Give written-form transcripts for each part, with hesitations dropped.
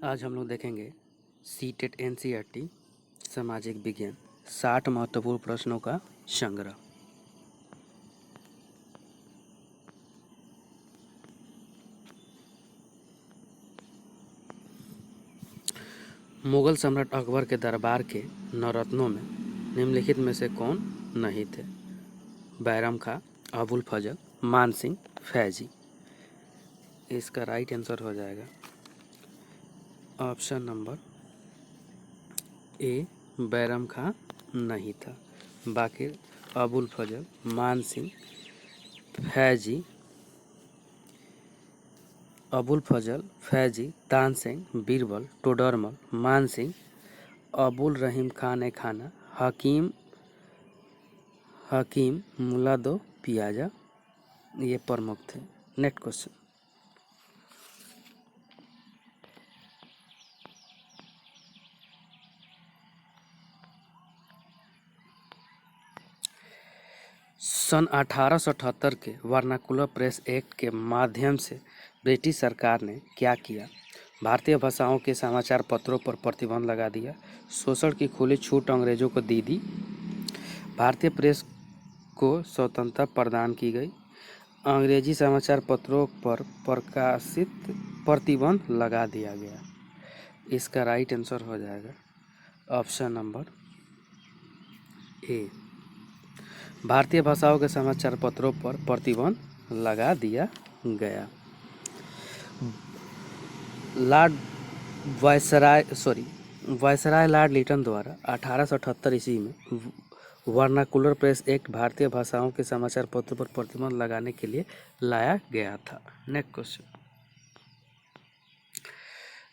आज हम लोग देखेंगे सीटेट एनसीईआरटी सामाजिक विज्ञान 60 महत्वपूर्ण प्रश्नों का संग्रह। मुगल सम्राट अकबर के दरबार के नवरत्नों में निम्नलिखित में से कौन नहीं थे? बैरम खां, अबुल फजल, मान सिंह, फैजी। इसका राइट आंसर हो जाएगा ऑप्शन नंबर ए, बैरम खां नहीं था। बाकी अबुल फजल, मान सिंह, फैजी, अबुल फजल, फैजी, तानसेन, बीरबल, टोडरमल, मान सिंह, अबुल रहीम खान ए खाना, हकीम मुल्ला दो पियाजा, ये प्रमुख थे। Next question. सन 1878 के वर्नाकुलर प्रेस एक्ट के माध्यम से ब्रिटिश सरकार ने क्या किया? भारतीय भाषाओं के समाचार पत्रों पर प्रतिबंध लगा दिया। शोषण की खुली छूट अंग्रेजों को दे दी। भारतीय प्रेस को स्वतंत्रता प्रदान की गई। अंग्रेजी समाचार पत्रों पर प्रकाशित प्रतिबंध लगा दिया गया। इसका राइट आंसर हो जाएगा ऑप्शन नंबर ए, भारतीय भाषाओं के समाचार पत्रों पर प्रतिबंध लगा दिया गया। वायसराय लॉर्ड लिटन द्वारा 1878 ईस्वी में वर्नाकुलर प्रेस एक्ट भारतीय भाषाओं के समाचार पत्रों पर प्रतिबंध लगाने के लिए लाया गया था। Next question.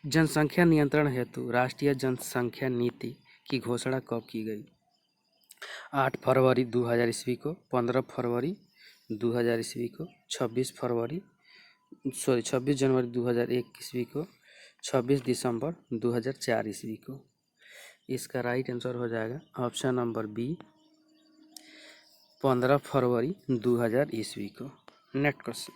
जनसंख्या नियंत्रण हेतु राष्ट्रीय जनसंख्या नीति की घोषणा कब की गई? 8 फरवरी 2000 ईस्वी को, 15 फरवरी 2000 ईस्वी को, 26 जनवरी 2001 ईस्वी को, 26 दिसंबर 2004 ईस्वी को। इसका राइट आंसर हो जाएगा ऑप्शन नंबर बी, 15 फरवरी 2000 ईस्वी को। Next question.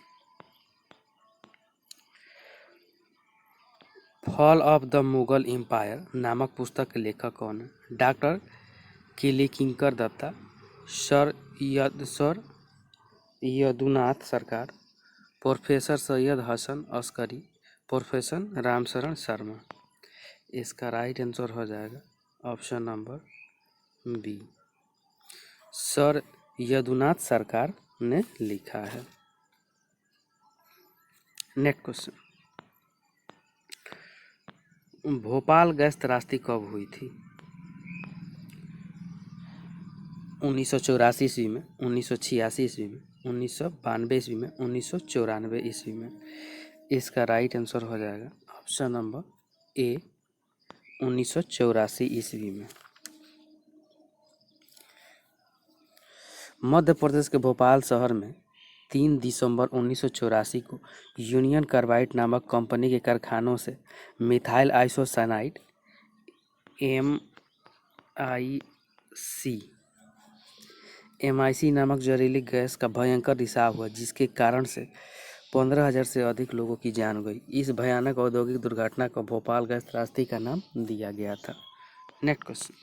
Fall of the Mughal empire नामक पुस्तक के लेखक कौन है? Doctor Kalikinkar Datta, sir Yadunath Sarkar, professor Syed Hasan Askari, professor Ramsharan Sharma. इसका राइट आंसर हो जाएगा option number B, sir Yadunath Sarkar ने लिखा है। Next question. भोपाल गैस त्रासदी कब हुई थी? 1984 ईस्वी में, 1986 ईस्वी में, 1992 ईस्वी में, 1994 ईस्वी में। इसका राइट आंसर हो जाएगा ऑप्शन नंबर ए, 1984 ईस्वी में। मध्य प्रदेश के भोपाल शहर में 3 दिसंबर 1984 को यूनियन कार्बाइड नामक कंपनी के कारखानों से मिथाइल आइसोसाइनाइड MIC नामक जहरीली गैस का भयंकर रिसाव हुआ, जिसके कारण से 15,000 से अधिक लोगों की जान गई। इस भयानक औद्योगिक दुर्घटना को भोपाल गैस त्रासदी का नाम दिया गया था। Next question.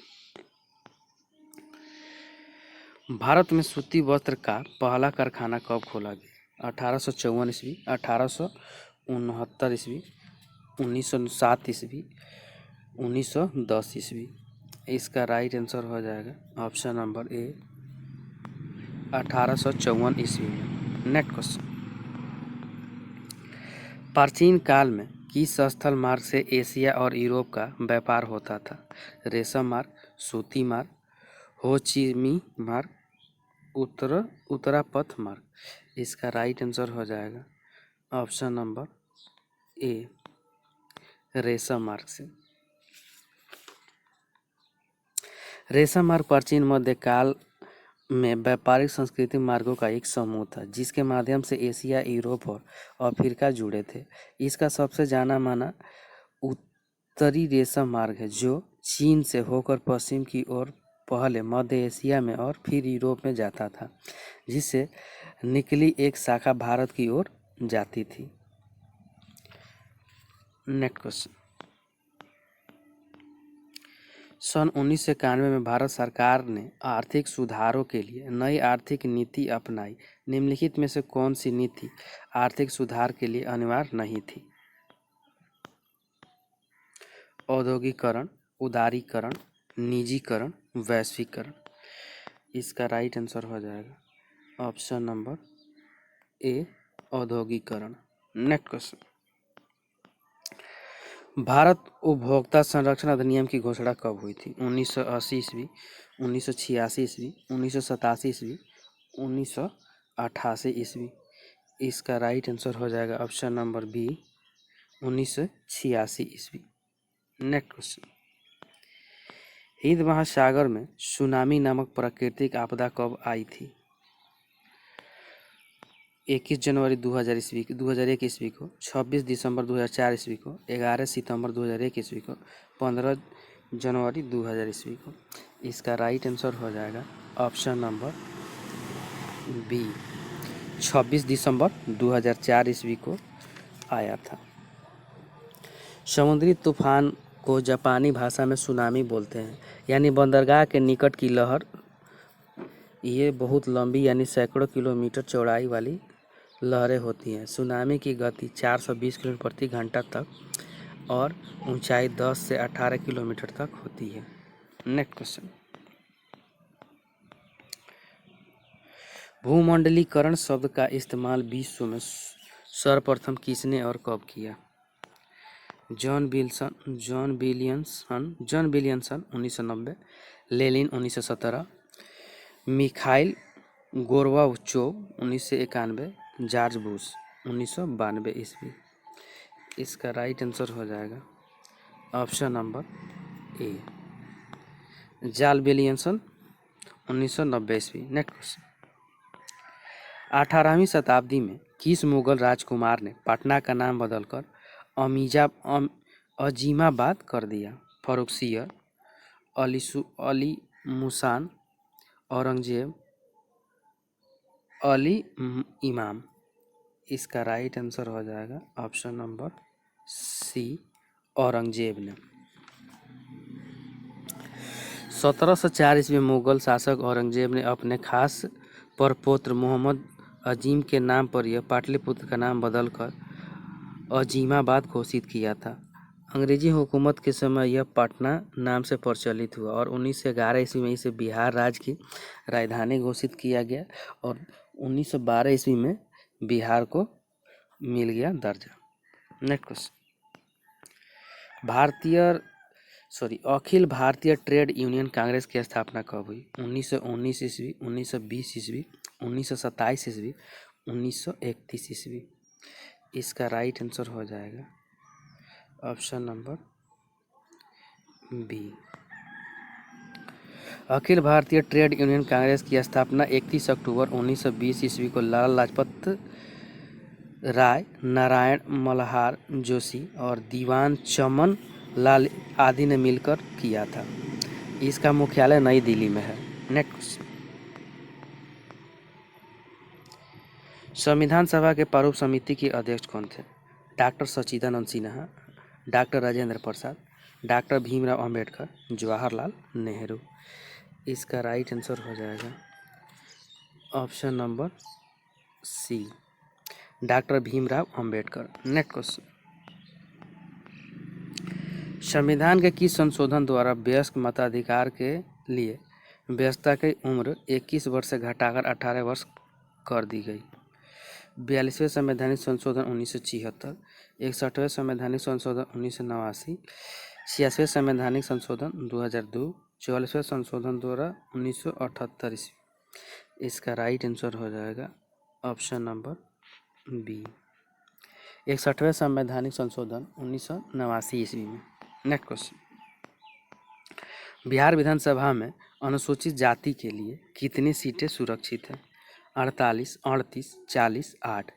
भारत में सूती वस्त्र का पहला कारखाना कब खोला गया? 1854 ईस्वी, 1869 ईस्वी, 1907 ईस्वी, 1910 ईस्वी। इसका राइट आंसर हो जाएगा ऑप्शन नंबर ए, 1854 ईस्वी में। Next question. प्राचीन काल में किस स्थल मार्ग से एशिया और यूरोप का व्यापार होता था? रेशम मार्ग, सूती मार्ग, हो ची मिन्ह मार्ग, उत्तरापथ मार्ग। इसका राइट आंसर हो जाएगा ऑप्शन नंबर ए, रेशम मार्ग से। रेशम मार्ग प्राचीन मध्यकाल में व्यापारिक सांस्कृतिक मार्गों का एक समूह था, जिसके माध्यम से एशिया, यूरोप और अफ्रीका जुड़े थे। इसका सबसे जाना माना उत्तरी रेशम मार्ग है, जो चीन से होकर पश्चिम की ओर पहले मध्य एशिया में और फिर यूरोप में जाता था, जिससे निकली एक शाखा भारत की ओर जाती थी। Next question. सन 1991 में भारत सरकार ने आर्थिक सुधारों के लिए नई आर्थिक नीति अपनाई। निम्नलिखित में से कौन सी नीति आर्थिक सुधार के लिए अनिवार्य नहीं थी? औद्योगिकरण, उदारीकरण, निजीकरण, वैश्वीकरण। इसका राइट आंसर हो जाएगा ऑप्शन नंबर ए, औद्योगिकरण। नेक्स्ट क्वेश्चन, भारत उपभोक्ता संरक्षण अधिनियम की घोषणा कब हुई थी? 1980 ईस्वी, 1986 ईस्वी, 1987 ईस्वी, 1988 ईस्वी। इसका राइट आंसर हो जाएगा ऑप्शन नंबर बी, 1986 ईस्वी। नेक्स्ट क्वेश्चन, हिंद महासागर में सुनामी नामक प्राकृतिक आपदा कब आई थी? 21 जनवरी 2001 ईस्वी को, 26 दिसंबर 2004 ईस्वी को, 11 सितंबर 2001 ईस्वी को, 15 जनवरी 2000 ईस्वी को। इसका राइट आंसर हो जाएगा ऑप्शन नंबर बी, 26 दिसंबर 2004 ईस्वी को आया था। समुद्री तूफान को जापानी भाषा में सुनामी बोलते हैं, यानी बंदरगाह के निकट की लहर। ये बहुत लंबी यानी सैकड़ों किलोमीटर चौड़ाई वाली लहरें होती हैं। सुनामी की गति 420 किलोमीटर प्रति घंटा तक और ऊंचाई 10 से 18 किलोमीटर तक होती है। नेक्स्ट क्वेश्चन, भूमंडलीकरण शब्द का इस्तेमाल विश्व में सर्वप्रथम किसने और कब किया? John Williamson 1990, Lenin 1917, Mikhail Gorbachev 1991, George Bush 1992 ईस्वी। इसका राइट आंसर हो जाएगा ऑप्शन नंबर ए, जॉन विलियमसन 1990 ईस्वी। नेक्स्ट क्वेश्चन, 18वीं शताब्दी में किस मुगल राजकुमार ने पटना का नाम बदलकर अजीमाबाद कर दिया? फर्रुखसियर, अली मुसान, औरंगजेब, अली इमाम। इसका राइट आंसर हो जाएगा ऑप्शन नंबर सी, औरंगजेब ने। 1704 ईस्वी में मुगल शासक औरंगजेब ने अपने खास प्रपौत्र मोहम्मद अजीम के नाम पर यह पाटलिपुत्र का नाम बदलकर अजीमाबाद घोषित किया था। अंग्रेजी हुकूमत के समय यह पटना नाम से प्रचलित हुआ और 1911 ईस्वी में इसे बिहार राज्य की राजधानी घोषित किया गया और 1912 ईस्वी में बिहार को मिल गया दर्जा। Next question, Akhil Bharatiya trade union Congress की स्थापना कब हुई? 1919 ईस्वी, 1920 ईस्वी, 1927 ईस्वी, 1931 ईस्वी। इसका राइट आंसर हो जाएगा option number B, Akhil Bharatiya trade union Congress की स्थापना 31 अक्टूबर 1920 ईस्वी को लाला लाजपत राय, नारायण मल्हार जोशी और दीवान चमन लाल आदि ने मिलकर किया था। इसका मुख्यालय नई दिल्ली में है। नेक्स्ट, संविधान सभा के प्रारूप समिति के अध्यक्ष कौन थे? Doctor Sachchidananda Sinha, doctor Rajendra Prasad, doctor Bhimrao Ambedkar, Jawaharlal Nehru. इसका राइट आंसर हो जाएगा option number C, doctor Bhimrao Ambedkar. Next question, संविधान के किस संशोधन द्वारा वयस्क मताधिकार के लिए वयस्कता की उम्र 21 वर्ष से घटाकर 18 वर्ष कर दी गई? 42वें संवैधानिक संशोधन 1976, 61वें संवैधानिक संशोधन 1989, 86वें संवैधानिक संशोधन 2002, 44वें संशोधन द्वारा 1978 ईस्वी। इसका राइट आंसर हो जाएगा ऑप्शन नंबर बी, 61वें संवैधानिक संशोधन 1989 ईस्वी में। नेक्स्ट क्वेश्चन, बिहार विधानसभा में अनुसूचित जाति के लिए कितनी सीटें सुरक्षित हैं? 48, 38, 40, 8।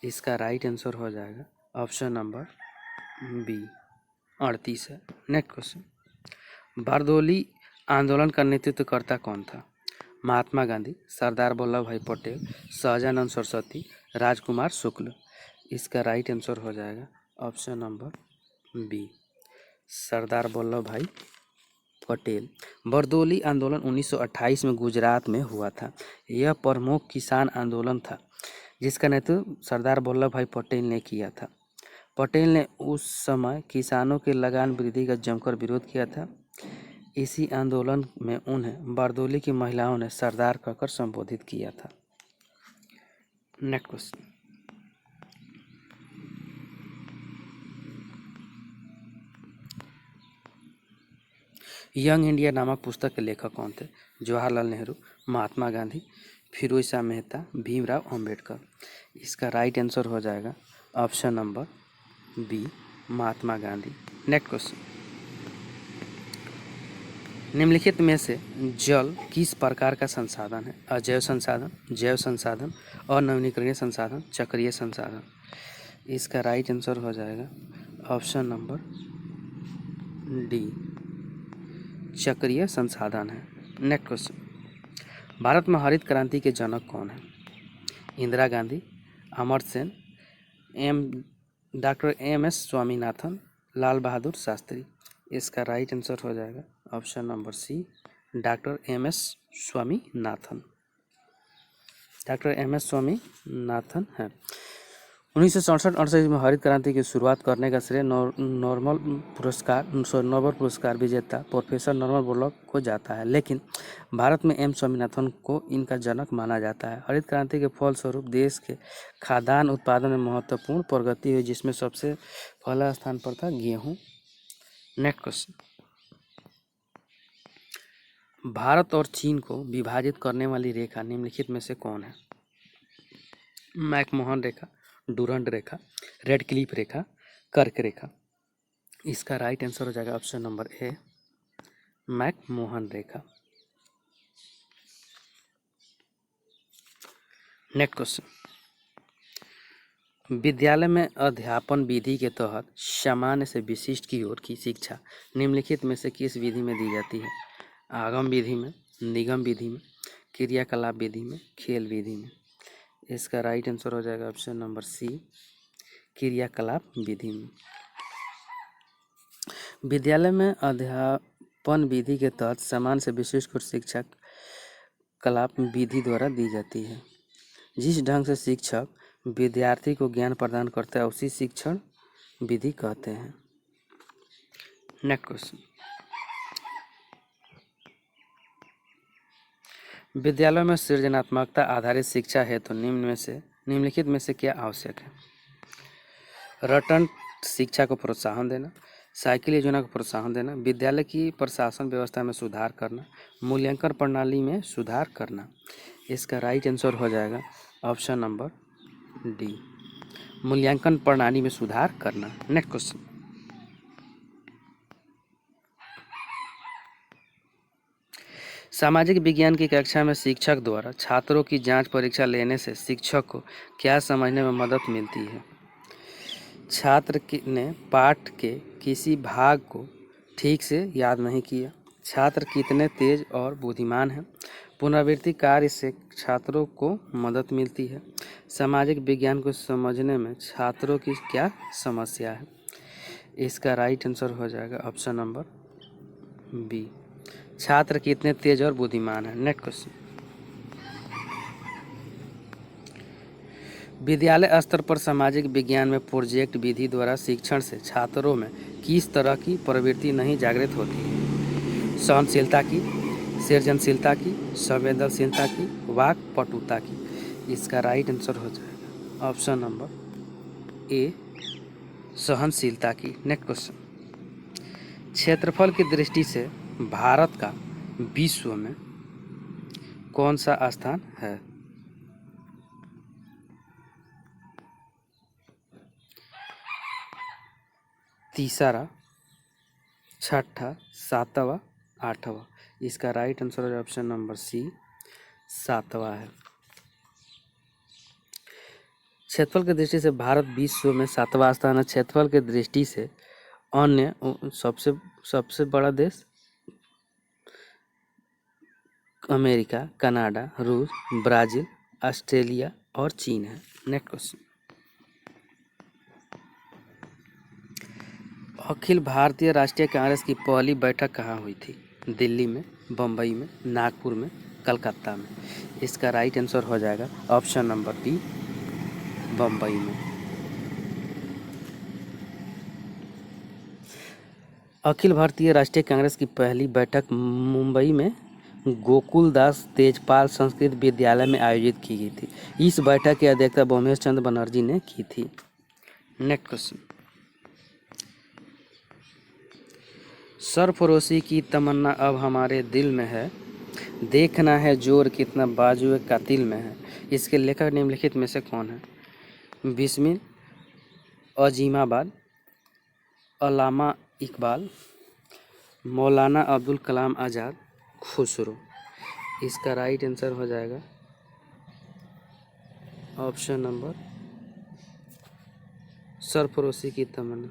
इसका राइट आंसर हो जाएगा ऑप्शन नंबर बी, 38 है। नेक्स्ट क्वेश्चन, बारदोली आंदोलन का नेतृत्वकर्ता कौन था? महात्मा गांधी, सरदार वल्लभ भाई पटेल, सहजानंद सरस्वती, राजकुमार शुक्ल। इसका राइट आंसर हो जाएगा option number B, Sardar Vallabh भाई पटेल। बरदोली आंदोलन 1928 में गुजरात में हुआ था। यह प्रमुख किसान आंदोलन था जिसका नेतृत्व सरदार वल्लभ भाई पटेल ने किया था। पटेल ने उस समय किसानों के लगान वृद्धि का जमकर विरोध किया था। इसी आंदोलन में उन्हें बरदोली की महिलाओं ने सरदार कहकर संबोधित किया था। नेक्स्ट क्वेश्चन, यंग इंडिया नामक पुस्तक के लेखक कौन थे? जवाहरलाल नेहरू, महात्मा गांधी, फिरोज शाह मेहता, भीमराव अंबेडकर। इसका राइट आंसर हो जाएगा option number B, Mahatma Gandhi. Next question, निम्नलिखित में से जल किस प्रकार का संसाधन है? अजैव संसाधन, जैव संसाधन, अनवीनीकरणीय संसाधन, चक्रीय संसाधन। इसका राइट आंसर हो जाएगा ऑप्शन नंबर डी, चक्रीय संसाधन है। नेक्स्ट क्वेश्चन, भारत में हरित क्रांति के जनक कौन है? इंदिरा गांधी, अमर्त्य सेन, डॉक्टर एम.एस. स्वामीनाथन, लाल बहादुर शास्त्री। इसका राइट आंसर हो जाएगा option number C, doctor MS. Swaminathan. Doctor MS. Swaminathan है। 1967-68 में हरित क्रांति की शुरुआत करने का श्रेय नोबेल पुरस्कार विजेता प्रोफेसर नॉर्मन बोरलॉग को जाता है, लेकिन भारत में एम स्वामीनाथन को इनका जनक माना जाता है। हरित क्रांति के फलस्वरूप देश के खाद्यान्न उत्पादन में महत्वपूर्ण प्रगति हुई, जिसमें सबसे पहला स्थान पर था गेहूँ। नेक्स्ट क्वेश्चन, भारत और चीन को विभाजित करने वाली रेखा निम्नलिखित में से कौन है? मैकमोहन रेखा, डूरंड रेखा, रेड क्लिफ रेखा, कर्क रेखा। इसका राइट आंसर हो जाएगा ऑप्शन नंबर ए, मैकमोहन रेखा। नेक्स्ट क्वेश्चन, विद्यालय में अध्यापन विधि के तहत सामान्य से विशिष्ट की ओर की शिक्षा निम्नलिखित में से किस विधि में दी जाती है? आगम विधि में, निगम विधि में, क्रियाकलाप विधि में, खेल विधि में। इसका राइट आंसर हो जाएगा ऑप्शन नंबर सी, क्रियाकलाप विधि में। विद्यालय में अध्यापन विधि के तहत सामान्य से विशिष्ट शिक्षा कलाप विधि द्वारा दी जाती है। जिस ढंग से शिक्षक विद्यार्थी को ज्ञान प्रदान करता है उसी शिक्षण विधि कहते हैं। नेक्स्ट क्वेश्चन, विद्यालयों में सृजनात्मकता आधारित शिक्षा है तो निम्नलिखित में से क्या आवश्यक है? रटन शिक्षा को प्रोत्साहन देना, साइकिल योजना को प्रोत्साहन देना, विद्यालय की प्रशासन व्यवस्था में सुधार करना, मूल्यांकन प्रणाली में सुधार करना। इसका राइट आंसर हो जाएगा ऑप्शन नंबर डी, मूल्यांकन प्रणाली में सुधार करना। नेक्स्ट क्वेश्चन, सामाजिक विज्ञान की कक्षा में शिक्षक द्वारा छात्रों की जांच परीक्षा लेने से शिक्षक को क्या समझने में मदद मिलती है? छात्र ने पाठ के किसी भाग को ठीक से याद नहीं किया, छात्र कितने तेज और बुद्धिमान हैं, पुनरावृत्ति कार्य से छात्रों को मदद मिलती है, सामाजिक विज्ञान को समझने में छात्रों की क्या समस्या है। इसका राइट आंसर हो जाएगा ऑप्शन नंबर बी, छात्र कितने तेज और बुद्धिमान हैं। नेक्स्ट क्वेश्चन, विद्यालय स्तर पर सामाजिक विज्ञान में प्रोजेक्ट विधि द्वारा शिक्षण से छात्रों में किस तरह की प्रवृत्ति नहीं जागृत होती है? सहनशीलता की, सृजनशीलता की, संवेदनशीलता की, वाक्पटुता की। इसका राइट आंसर हो जाएगा ऑप्शन नंबर ए, सहनशीलता की। नेक्स्ट क्वेश्चन, क्षेत्रफल की दृष्टि से भारत का विश्व में कौन सा स्थान है? तीसरा, छठा, सातवां, आठवां। इसका right answer option number C, सातवां है। क्षेत्रफल की दृष्टि से भारत विश्व में सातवां स्थान है। क्षेत्रफल की दृष्टि से अन्य सबसे बड़ा देश अमेरिका, कनाडा, रूस, ब्राज़ील, ऑस्ट्रेलिया और चीन है। नेक्स्ट क्वेश्चन, अखिल भारतीय राष्ट्रीय कांग्रेस की पहली बैठक कहाँ हुई थी? दिल्ली में, बम्बई में, नागपुर में, कलकत्ता में। इसका राइट आंसर हो जाएगा ऑप्शन नंबर बी, बम्बई में। अखिल भारतीय राष्ट्रीय कांग्रेस की पहली बैठक मुंबई में गोकुलदास तेजपाल संस्कृत विद्यालय में आयोजित की गई थी। इस बैठक की अध्यक्षता भूमेश चंद्र बनर्जी ने की थी। नेक्स्ट क्वेश्चन, सरफरोशी की तमन्ना अब हमारे दिल में है, देखना है जोर कितना बाजुए कातिल में है। इसके लेखक निम्नलिखित में से कौन है? बिस्मिल अजीमाबाद, अल्लामा इकबाल, मौलाना अब्दुल कलाम आज़ाद, खुसरो। इसका राइट आंसर हो जाएगा ऑप्शन नंबर सरफरोशी की तमन्ना,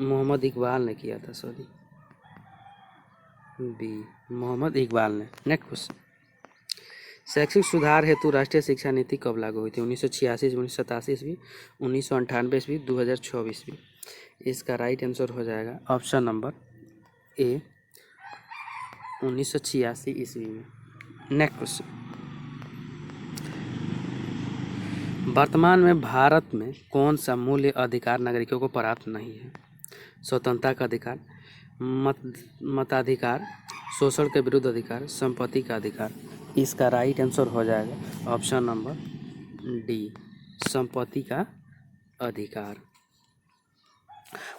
मोहम्मद इकबाल ने किया था, सॉरी बी, मोहम्मद इकबाल ने। नेक्स्ट क्वेश्चन, शैक्षिक सुधार हेतु राष्ट्रीय शिक्षा नीति कब लागू हुई थी? 1986 ईस्वी, 1987 ईस्वी, 1998 ईस्वी, 2024 ईस्वी। इसका राइट आंसर हो जाएगा ऑप्शन नंबर ए, 1986 ईस्वी में। नेक्स्ट क्वेश्चन, वर्तमान में भारत में कौन सा मूल्य अधिकार नागरिकों को प्राप्त नहीं है? स्वतंत्रता का अधिकार, मताधिकार, शोषण के विरुद्ध अधिकार, संपत्ति का अधिकार। इसका राइट आंसर हो जाएगा ऑप्शन नंबर डी, संपत्ति का अधिकार।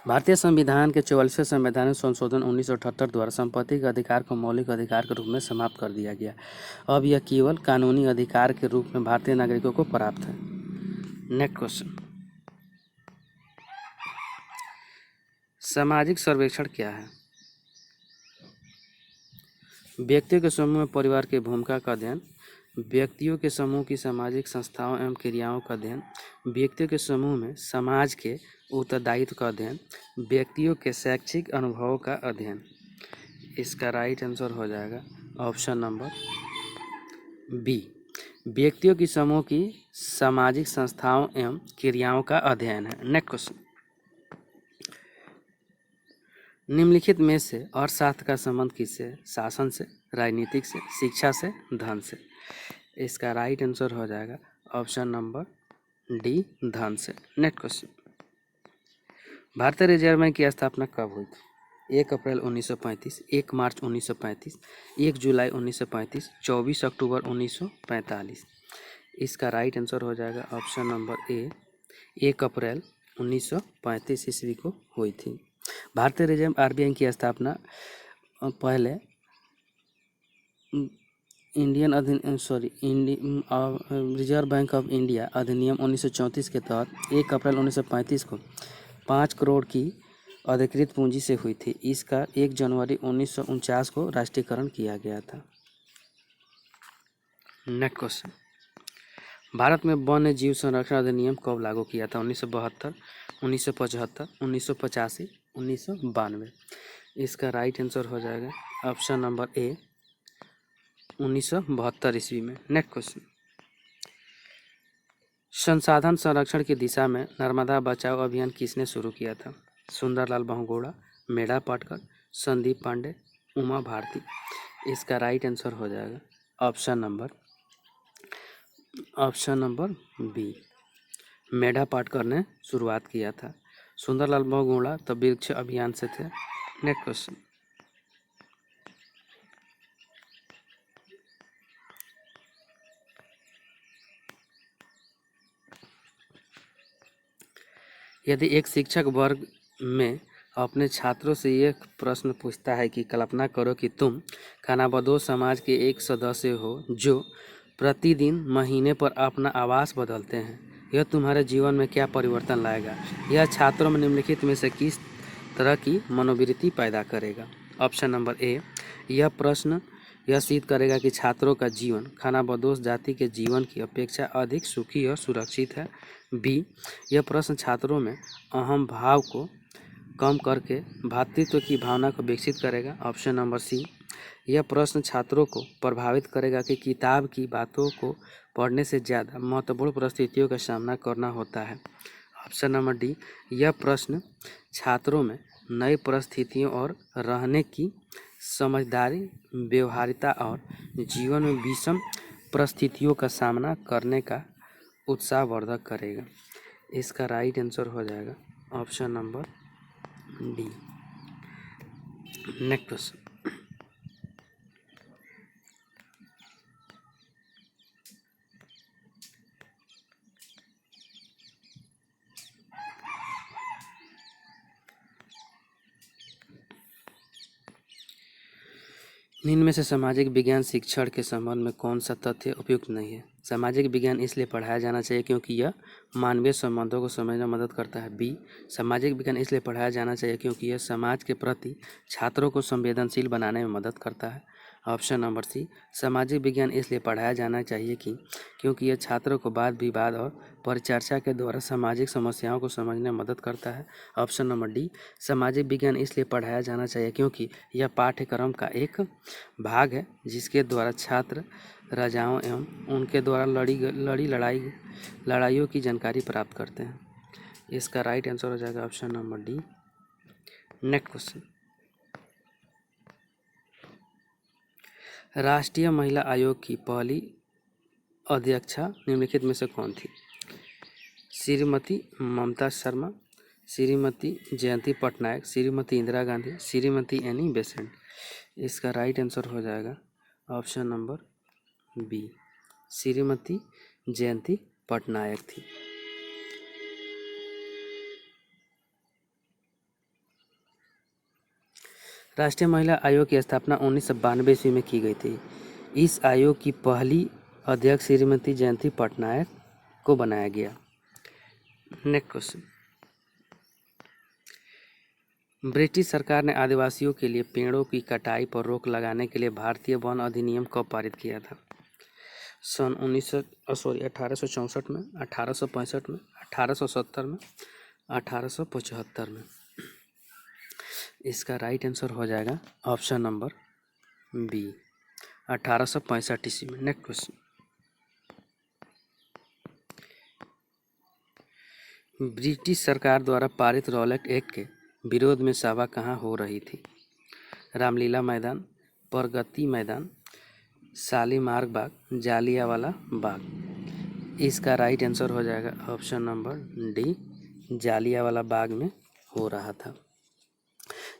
भारतीय संविधान के 44वें संवैधानिक संशोधन 1978 द्वारा संपत्ति के अधिकार को मौलिक अधिकार के रूप में समाप्त कर दिया गया। अब यह केवल कानूनी अधिकार के रूप में भारतीय नागरिकों को प्राप्त है। नेक्स्ट क्वेश्चन, सामाजिक सर्वेक्षण क्या है? व्यक्तियों के समूह में परिवार की भूमिका का अध्ययन, व्यक्तियों के समूह की सामाजिक संस्थाओं एवं क्रियाओं का अध्ययन, व्यक्तियों के समूह में समाज के उत्तरदायित्व का अध्ययन, व्यक्तियों के शैक्षिक अनुभवों का अध्ययन। इसका राइट आंसर हो जाएगा ऑप्शन नंबर बी, व्यक्तियों की समूह की सामाजिक संस्थाओं एवं क्रियाओं का अध्ययन है। नेक्स्ट क्वेश्चन, निम्नलिखित में से अर्थशास्त्र का संबंध किससे? शासन से, राजनीतिक से, शिक्षा से, धन से। इसका राइट आंसर हो जाएगा ऑप्शन नंबर डी, धन से। नेक्स्ट क्वेश्चन, भारतीय रिजर्व बैंक की स्थापना कब हुई थी? 1 अप्रैल 1935, 1 मार्च 1935, 1 जुलाई 1935, 24 अक्टूबर 1945। इसका राइट आंसर हो जाएगा ऑप्शन नंबर ए, 1 अप्रैल 1935 ईस्वी को हुई थी। भारतीय रिजर्व आरबीआई की स्थापना पहले रिजर्व बैंक ऑफ इंडिया अधिनियम 1934 के तहत 1 अप्रैल 1935 को 5 करोड़ की अधिकृत पूंजी से हुई थी। इसका 1 जनवरी 1949 को राष्ट्रीयकरण किया गया था। नेक्स्ट क्वेश्चन, भारत में वन्य जीव संरक्षण अधिनियम कब लागू किया था? 1972, 1975, 1985, 1992। इसका राइट आंसर हो जाएगा ऑप्शन नंबर ए, 1972 ईस्वी में। नेक्स्ट क्वेश्चन, संसाधन संरक्षण की दिशा में नर्मदा बचाओ अभियान किसने शुरू किया था? सुंदरलाल बहुगुणा, मेधा पाटकर, संदीप पांडे, उमा भारती। इसका राइट आंसर हो जाएगा option number B, Medha Patkar ने शुरुआत किया था। सुंदरलाल बहुगुणा तो वृक्ष अभियान से थे। नेक्स्ट क्वेश्चन, यदि एक शिक्षक वर्ग में अपने छात्रों से यह प्रश्न पूछता है कि कल्पना करो कि तुम खानाबदोश समाज के एक सदस्य हो जो प्रतिदिन महीने पर अपना आवास बदलते हैं, यह तुम्हारे जीवन में क्या परिवर्तन लाएगा? यह छात्रों में निम्नलिखित में से किस तरह की मनोवृत्ति पैदा करेगा? ऑप्शन नंबर ए, यह प्रश्न यह सिद्ध करेगा कि छात्रों का जीवन खानाबदोश जाति के जीवन की अपेक्षा अधिक सुखी और सुरक्षित है। बी, यह प्रश्न छात्रों में अहम भाव को कम करके भ्रातृत्व की भावना को विकसित करेगा। ऑप्शन नंबर सी, यह प्रश्न छात्रों को प्रभावित करेगा कि किताब की बातों को पढ़ने से ज़्यादा महत्वपूर्ण परिस्थितियों का सामना करना होता है। ऑप्शन नंबर डी, यह प्रश्न छात्रों में नई परिस्थितियों और रहने की समझदारी, व्यवहारिता और जीवन में विषम परिस्थितियों का सामना करने का उत्साहवर्धक करेगा। इसका राइट आंसर हो जाएगा option number D. Next question, निम्न में से सामाजिक विज्ञान शिक्षण के संबंध में कौन सा तथ्य उपयुक्त नहीं है? सामाजिक विज्ञान इसलिए पढ़ाया जाना चाहिए क्योंकि यह मानवीय संबंधों को समझने में मदद करता है। बी, सामाजिक विज्ञान इसलिए पढ़ाया जाना चाहिए क्योंकि यह समाज के प्रति छात्रों को संवेदनशील बनाने में मदद करता है। ऑप्शन नंबर सी, सामाजिक विज्ञान इसलिए पढ़ाया जाना चाहिए क्योंकि यह छात्रों को वाद विवाद और परिचर्चा के द्वारा सामाजिक समस्याओं को समझने में मदद करता है। ऑप्शन नंबर डी, सामाजिक विज्ञान इसलिए पढ़ाया जाना चाहिए क्योंकि यह पाठ्यक्रम का एक भाग है जिसके द्वारा छात्र राजाओं एवं उनके द्वारा लड़ी लड़ाइयों की जानकारी प्राप्त करते हैं। इसका राइट आंसर हो जाएगा option number D. Next question, राष्ट्रीय महिला आयोग की पहली अध्यक्षा निम्नलिखित में से कौन थी? श्रीमती ममता शर्मा, श्रीमती जयंती पटनायक, श्रीमती इंदिरा गांधी, श्रीमती एनी बेसेंट। इसका राइट आंसर हो जाएगा ऑप्शन नंबर बी, श्रीमती जयंती पटनायक थी। राष्ट्रीय महिला आयोग की स्थापना 1992 ईस्वी में की गई थी। इस आयोग की पहली अध्यक्ष श्रीमती जयंती पटनायक को बनाया गया। नेक्स्ट क्वेश्चन, ब्रिटिश सरकार ने आदिवासियों के लिए पेड़ों की कटाई पर रोक लगाने के लिए भारतीय वन अधिनियम कब पारित किया था? सन 1864 में, 1865 में, 1870 में, 1875 में। इसका राइट आंसर हो जाएगा ऑप्शन नंबर बी, 1865 ईस्वी में। नेक्स्ट क्वेश्चन, ब्रिटिश सरकार द्वारा पारित रॉलेट एक्ट के विरोध में सभा कहाँ हो रही थी? रामलीला मैदान, प्रगति मैदान, शालीमार बाग, जालियांवाला बाग। इसका राइट आंसर हो जाएगा option number D, Jallianwala Bagh में हो रहा था।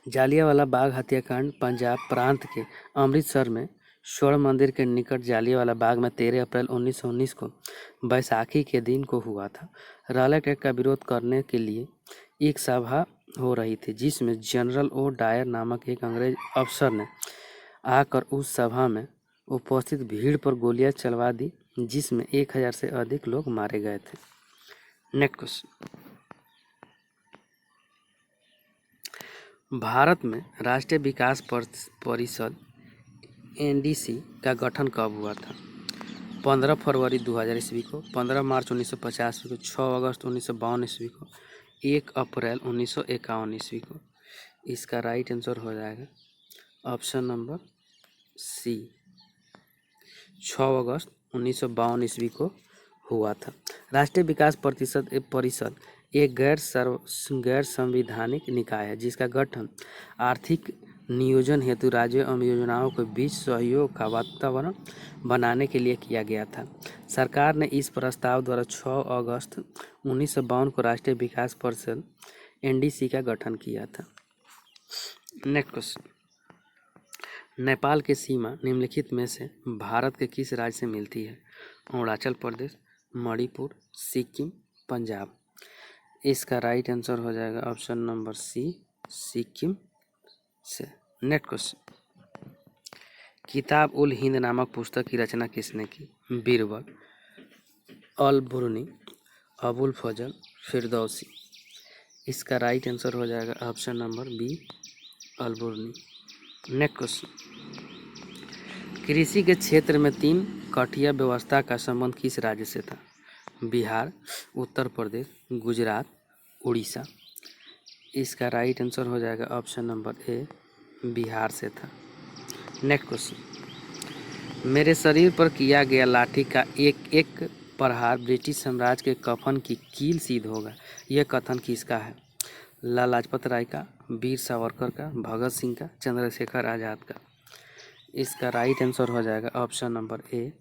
जालियांवाला बाग हत्याकांड पंजाब प्रांत के अमृतसर में स्वर्ण मंदिर के निकट जालियांवाला बाग में 13 अप्रैल 1919 को बैसाखी के दिन को हुआ था। रॉलेट एक्ट का विरोध करने के लिए एक सभा हो रही थी जिसमें जनरल ओ डायर नामक एक अंग्रेज अफसर ने आकर उस सभा में उपस्थित भीड़ पर गोलियां चलवा दी जिसमें 1000 से अधिक लोग मारे गए थे। नेक्स्ट क्वेश्चन, भारत में राष्ट्रीय विकास परिषद एनडीसी का गठन कब हुआ था? 15 फरवरी 2000 ईस्वी को, 15 मार्च 1950 ईस्वी को, 6 अगस्त 1952 ईस्वी को, 1 अप्रैल 1951 ईस्वी को। इसका राइट आंसर हो जाएगा ऑप्शन नंबर सी, 6 अगस्त 1952 ईस्वी को हुआ था। राष्ट्रीय विकास परिषद एक गैर संवैधानिक निकाय है जिसका गठन आर्थिक नियोजन हेतु राज्यों एवं योजनाओं के बीच सहयोग का वातावरण बनाने के लिए किया गया था। सरकार ने इस प्रस्ताव द्वारा 6 अगस्त 1952 को राष्ट्रीय विकास परिषद एनडीसी का गठन किया था। नेक्स्ट क्वेश्चन, नेपाल की सीमा निम्नलिखित में से भारत के किस राज्य से मिलती है? अरुणाचल प्रदेश, मणिपुर, सिक्किम, पंजाब। इसका राइट आंसर हो जाएगा ऑप्शन नंबर सी, सिक्किम से। नेक्स्ट क्वेश्चन, किताब उल हिंद नामक पुस्तक की रचना किसने की? बीरबल, अल बुरनी, अबुल फजल, फिरदौसी। इसका राइट आंसर हो जाएगा ऑप्शन नंबर बी, अल बुरनी। नेक्स्ट क्वेश्चन, कृषि के क्षेत्र में 3 कठिया व्यवस्था का संबंध किस राज्य से था? बिहार, उत्तर प्रदेश, गुजरात, उड़ीसा। इसका राइट आंसर हो जाएगा ऑप्शन नंबर ए, बिहार से था। नेक्स्ट क्वेश्चन, मेरे शरीर पर किया गया लाठी का एक एक प्रहार ब्रिटिश साम्राज्य के कफन की कील सिद्ध होगा, यह कथन किसका है? लाला लाजपत राय का, वीर सावरकर का, भगत सिंह का, चंद्रशेखर आज़ाद का। इसका राइट आंसर हो जाएगा ऑप्शन नंबर ए,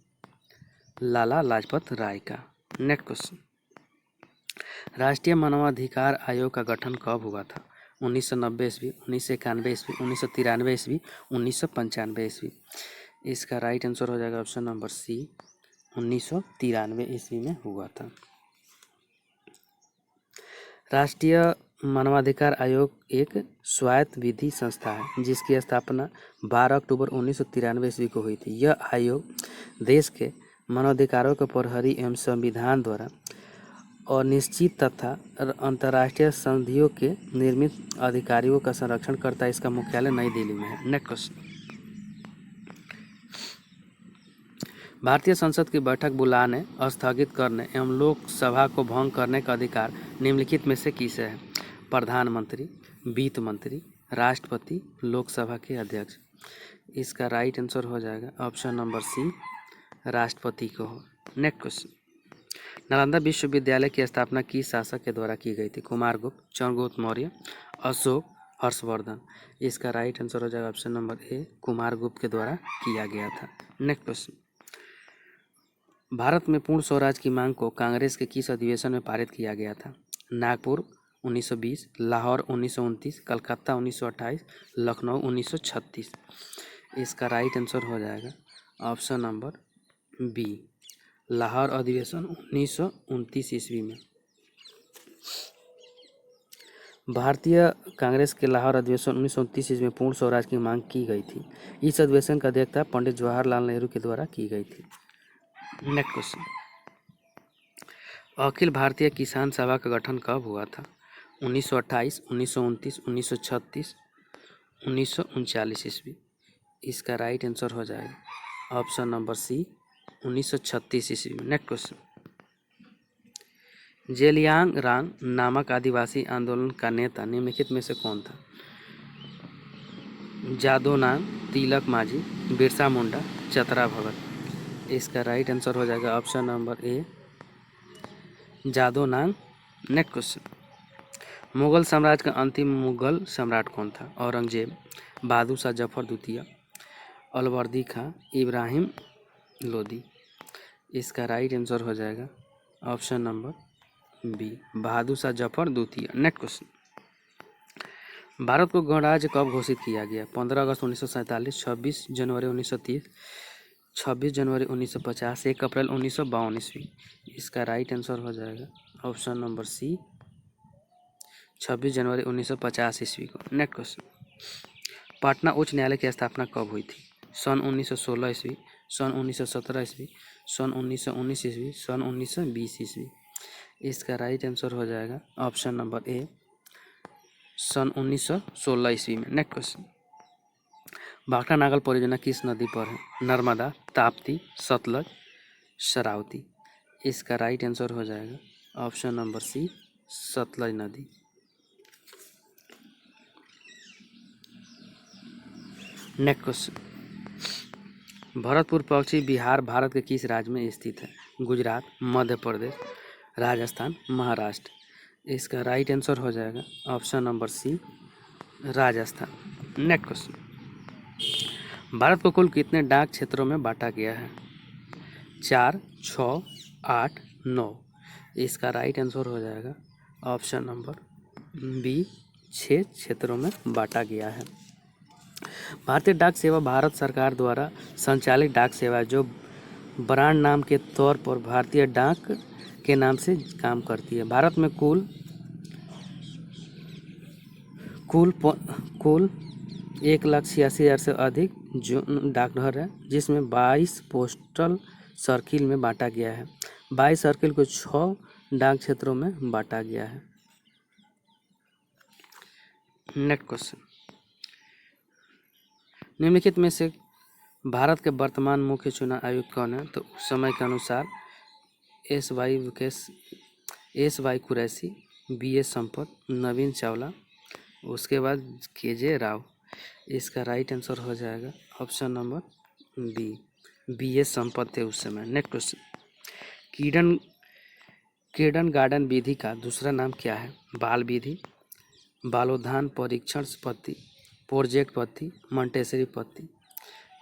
लाला लाजपत राय का। नेक्स्ट क्वेश्चन, राष्ट्रीय मानवाधिकार आयोग का गठन कब हुआ था? 1990 ईस्वी, 1991 ईस्वी, 1993 ईस्वी, 1995 ईस्वी। इसका राइट आंसर हो जाएगा ऑप्शन नंबर सी, 1993 ईस्वी में हुआ था। राष्ट्रीय मानवाधिकार आयोग एक स्वायत्त विधि संस्था है जिसकी स्थापना 12 अक्टूबर 1993 ईस्वी को हुई थी। यह आयोग देश के मानवाधिकारों के प्रहरी एवं संविधान द्वारा और निश्चित तथा अंतर्राष्ट्रीय संधियों के निर्मित अधिकारियों का संरक्षण करता है। इसका मुख्यालय नई दिल्ली में है। नेक्स्ट क्वेश्चन, भारतीय संसद की बैठक बुलाने, स्थगित करने एवं लोकसभा को भंग करने का अधिकार निम्नलिखित में से किसे है? प्रधानमंत्री, वित्त मंत्री, राष्ट्रपति, लोकसभा के अध्यक्ष। इसका राइट आंसर हो जाएगा ऑप्शन नंबर सी, राष्ट्रपति को हो। नेक्स्ट क्वेश्चन, नालंदा विश्वविद्यालय की स्थापना किस शासक के द्वारा की गई थी? कुमारगुप्त, चंद्रगुप्त मौर्य, अशोक, हर्षवर्धन। इसका राइट आंसर हो जाएगा ऑप्शन नंबर ए, कुमारगुप्त के द्वारा किया गया था। नेक्स्ट क्वेश्चन, भारत में पूर्ण स्वराज की मांग को कांग्रेस के किस अधिवेशन में पारित किया गया था? नागपुर 1920, लाहौर 1929, कलकत्ता 1928, लखनऊ 1936। इसका राइट आंसर हो जाएगा ऑप्शन नंबर बी, लाहौर अधिवेशन 1929 ईस्वी में। भारतीय कांग्रेस के लाहौर अधिवेशन 1929 ईस्वी में पूर्ण स्वराज की मांग की गई थी। इस अधिवेशन का अध्यक्षता पंडित जवाहरलाल नेहरू के द्वारा की गई थी। नेक्स्ट क्वेश्चन, अखिल भारतीय किसान सभा का गठन कब हुआ था? 1928, 1929, 1936, 1939 ईस्वी। इसका राइट आंसर हो जाएगा ऑप्शन नंबर सी, 1936 ईस्वी में। नेक्स्ट क्वेश्चन, जेलियांगरोंग नामक आदिवासी आंदोलन का नेता निम्नलिखित में से कौन था? जादोनांग, तिलक मांझी, बिरसा मुंडा, चतरा भगत। इसका राइट आंसर हो जाएगा option number A, Jadonang. Next question, Mughal साम्राज्य का अंतिम मुगल सम्राट कौन था? औरंगजेब, बहादुर शाह जफर द्वितीय, अलवर्दी खां, इब्राहिम लोदी। इसका राइट आंसर हो जाएगा option number B, Bahadur Shah Zafar द्वितीय। नेक्स्ट क्वेश्चन, भारत को गणराज्य कब घोषित किया गया? 15 अगस्त 1947, 26 जनवरी 1930, 26 जनवरी 1950, 1 अप्रैल 1952 ईस्वी। इसका राइट आंसर हो जाएगा ऑप्शन नंबर सी, 26 जनवरी 1950 ईस्वी को। नेक्स्ट क्वेश्चन, पटना उच्च न्यायालय की स्थापना कब हुई थी? सन 1916 ईस्वी, सन 1917 ईस्वी, सन 1919 ईस्वी, सन 1920 ईस्वी। इसका राइट आंसर हो जाएगा ऑप्शन नंबर ए, सन 1916 ईस्वी में। नेक्स्ट क्वेश्चन, भाखड़ा नागल परियोजना किस नदी पर है? नर्मदा, ताप्ती, सतलज, शरावती। इसका राइट आंसर हो जाएगा ऑप्शन नंबर सी, सतलज नदी। नेक्स्ट क्वेश्चन, भरतपुर पक्षी विहार भारत के किस राज्य में स्थित है? गुजरात, मध्य प्रदेश, राजस्थान, महाराष्ट्र। इसका राइट आंसर हो जाएगा option number C, Rajasthan. Next question, Bharat को कुल कितने डाक क्षेत्रों में बांटा गया है? 4, 6, 8, 9। इसका राइट आंसर हो जाएगा ऑप्शन नंबर बी, 6 क्षेत्रों में बांटा गया है। भारतीय डाक सेवा भारत सरकार द्वारा संचालित डाक सेवा है जो ब्रांड नाम के तौर पर भारतीय डाक के नाम से काम करती है। भारत में कुल 1,86,000 से अधिक जो डाकघर है जिसमें 22 पोस्टल सर्किल में बांटा गया है। 22 सर्किल को 6 डाक क्षेत्रों में बांटा गया है। नेक्स्ट क्वेश्चन, निम्नलिखित में से भारत के वर्तमान मुख्य चुनाव आयुक्त कौन है? तो उस समय के अनुसार एस वाई कुरैशी, बी एस संपत, नवीन चावला, उसके बाद के.जे. राव। इसका राइट आंसर हो जाएगा ऑप्शन नंबर बी एस संपत थे उस समय। नेक्स्ट क्वेश्चन, किंडरगार्टन विधि का दूसरा नाम क्या है? बाल विधि, बालोधान परीक्षण पद्धति, प्रोजेक्ट पद्धति, मॉन्टेसरी पद्धति।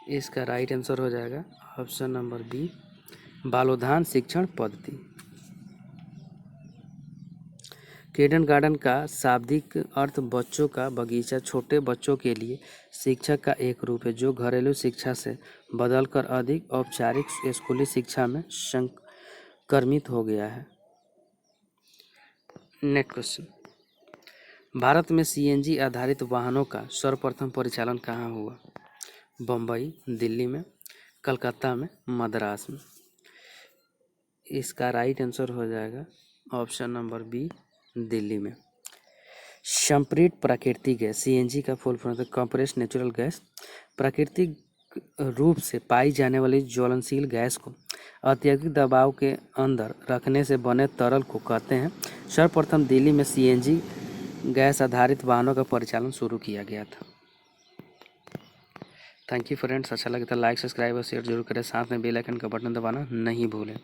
इसका राइट आंसर हो जाएगा ऑप्शन नंबर बी, बालोधान शिक्षण पद्धति। किंडरगार्टन का शाब्दिक अर्थ बच्चों का बगीचा छोटे बच्चों के लिए शिक्षक का एक रूप है जो घरेलू शिक्षा से बदलकर अधिक औपचारिक स्कूली शिक्षा में संक्रमित हो गया है। नेक्स्ट क्वेश्चन, भारत में सीएनजी आधारित वाहनों का सर्वप्रथम परिचालन कहाँ हुआ? बम्बई, दिल्ली में, कलकत्ता में, मद्रास में। इसका राइट आंसर हो जाएगा ऑप्शन नंबर बी, दिल्ली में। संप्रेरित प्राकृतिक गैस सीएनजी का फुल फॉर्म है कंप्रेस्ड नेचुरल गैस। प्राकृतिक रूप से पाई जाने वाली ज्वलनशील गैस को अत्यधिक दबाव के अंदर रखने से बने तरल को कहते हैं। सर्वप्रथम दिल्ली में सीएनजी गैस आधारित वाहनों का परिचालन शुरू किया गया था। थैंक यू फ्रेंड्स, अच्छा लगे तो लाइक, सब्सक्राइब और शेयर जरूर करें, साथ में बेल आइकन का बटन दबाना नहीं भूलें।